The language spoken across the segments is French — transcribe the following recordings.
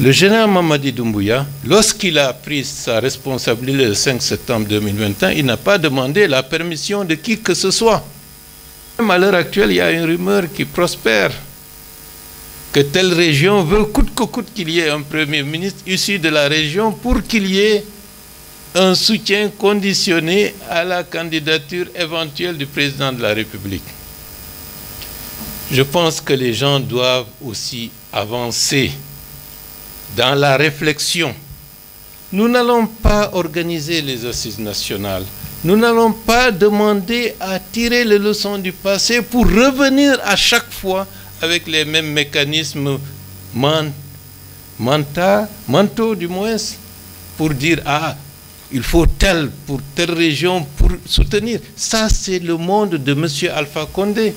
Le général Mamadi Doumbouya, lorsqu'il a pris sa responsabilité le 5 septembre 2021, il n'a pas demandé la permission de qui que ce soit. Même à l'heure actuelle, il y a une rumeur qui prospère que telle région veut coûte que coûte qu'il y ait un Premier ministre issu de la région pour qu'il y ait un soutien conditionné à la candidature éventuelle du président de la République. Je pense que les gens doivent aussi avancer dans la réflexion. Nous n'allons pas organiser les assises nationales. Nous n'allons pas demander à tirer les leçons du passé pour revenir à chaque fois avec les mêmes mécanismes mentaux du moins, pour dire « Ah, il faut tel pour telle région pour soutenir ». Ça, c'est le monde de M. Alpha Condé.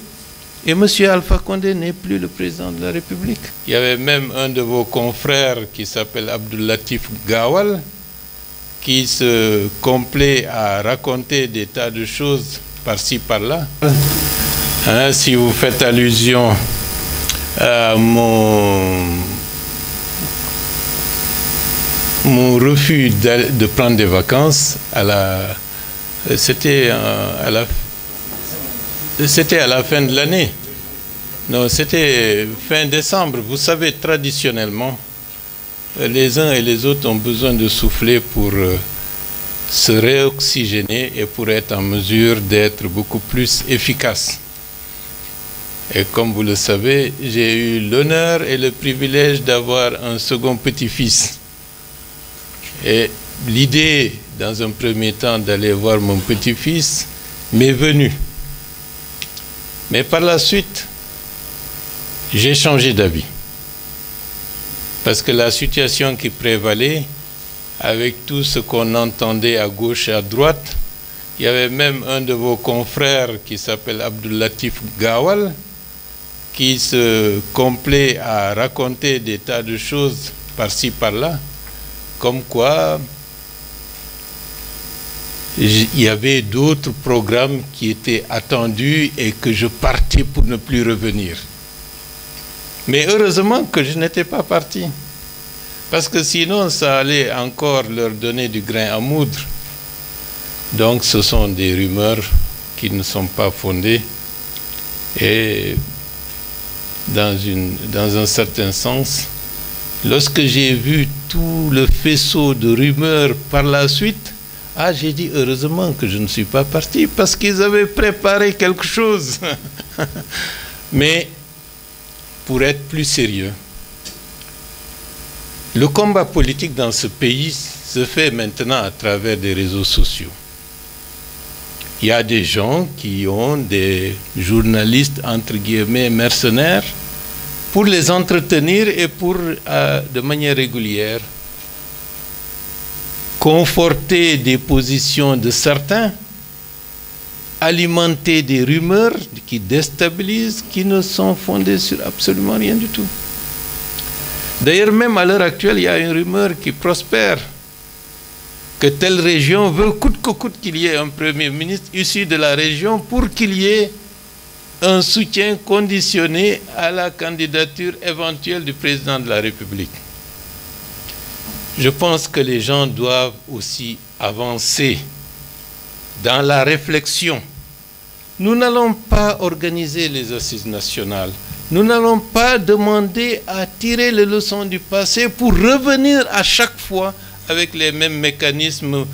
Et M. Alpha Condé n'est plus le président de la République. Il y avait même un de vos confrères qui s'appelle Abdul Latif Gawal, qui se complaît à raconter des tas de choses par-ci, par-là. Hein, si vous faites allusion à mon refus de prendre des vacances, c'était à la fin de l'année. Non, c'était fin décembre. Vous savez, traditionnellement, les uns et les autres ont besoin de souffler pour se réoxygéner et pour être en mesure d'être beaucoup plus efficace. Et comme vous le savez, j'ai eu l'honneur et le privilège d'avoir un second petit-fils. Et l'idée, dans un premier temps, d'aller voir mon petit-fils m'est venue. Mais par la suite, j'ai changé d'avis. Parce que la situation qui prévalait, avec tout ce qu'on entendait à gauche et à droite, il y avait même un de vos confrères qui s'appelle Abdul Latif Gawal, qui se complaît à raconter des tas de choses par-ci, par-là, comme quoi il y avait d'autres programmes qui étaient attendus et que je partais pour ne plus revenir. Mais heureusement que je n'étais pas parti. Parce que sinon, ça allait encore leur donner du grain à moudre. Donc, ce sont des rumeurs qui ne sont pas fondées. Et dans un certain sens, lorsque j'ai vu tout le faisceau de rumeurs par la suite, j'ai dit heureusement que je ne suis pas parti parce qu'ils avaient préparé quelque chose. Mais pour être plus sérieux, le combat politique dans ce pays se fait maintenant à travers des réseaux sociaux. Il y a des gens qui ont des journalistes, entre guillemets, mercenaires, pour les entretenir et pour, de manière régulière, conforter des positions de certains, alimenter des rumeurs qui déstabilisent, qui ne sont fondées sur absolument rien du tout. D'ailleurs, même à l'heure actuelle, il y a une rumeur qui prospère que telle région veut coûte que coûte qu'il y ait un Premier ministre issu de la région pour qu'il y ait un soutien conditionné à la candidature éventuelle du président de la République. Je pense que les gens doivent aussi avancer dans la réflexion. Nous n'allons pas organiser les assises nationales. Nous n'allons pas demander à tirer les leçons du passé pour revenir à chaque fois avec les mêmes mécanismes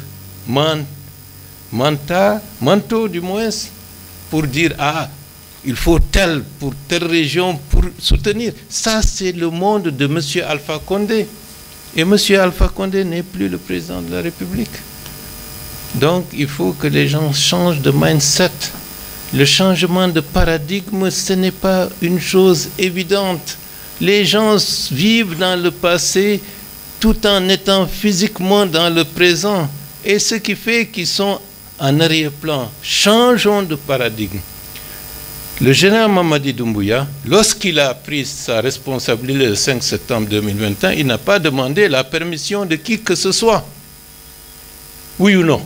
mentaux du moins, pour dire « Ah, il faut tel pour telle région pour soutenir ». Ça, c'est le monde de M. Alpha Condé. Et M. Alpha Condé n'est plus le président de la République. Donc, il faut que les gens changent de mindset. Le changement de paradigme, ce n'est pas une chose évidente. Les gens vivent dans le passé tout en étant physiquement dans le présent. Et ce qui fait qu'ils sont en arrière-plan. Changeons de paradigme. Le général Mamadi Doumbouya, lorsqu'il a pris sa responsabilité le 5 septembre 2021, il n'a pas demandé la permission de qui que ce soit. Oui ou non?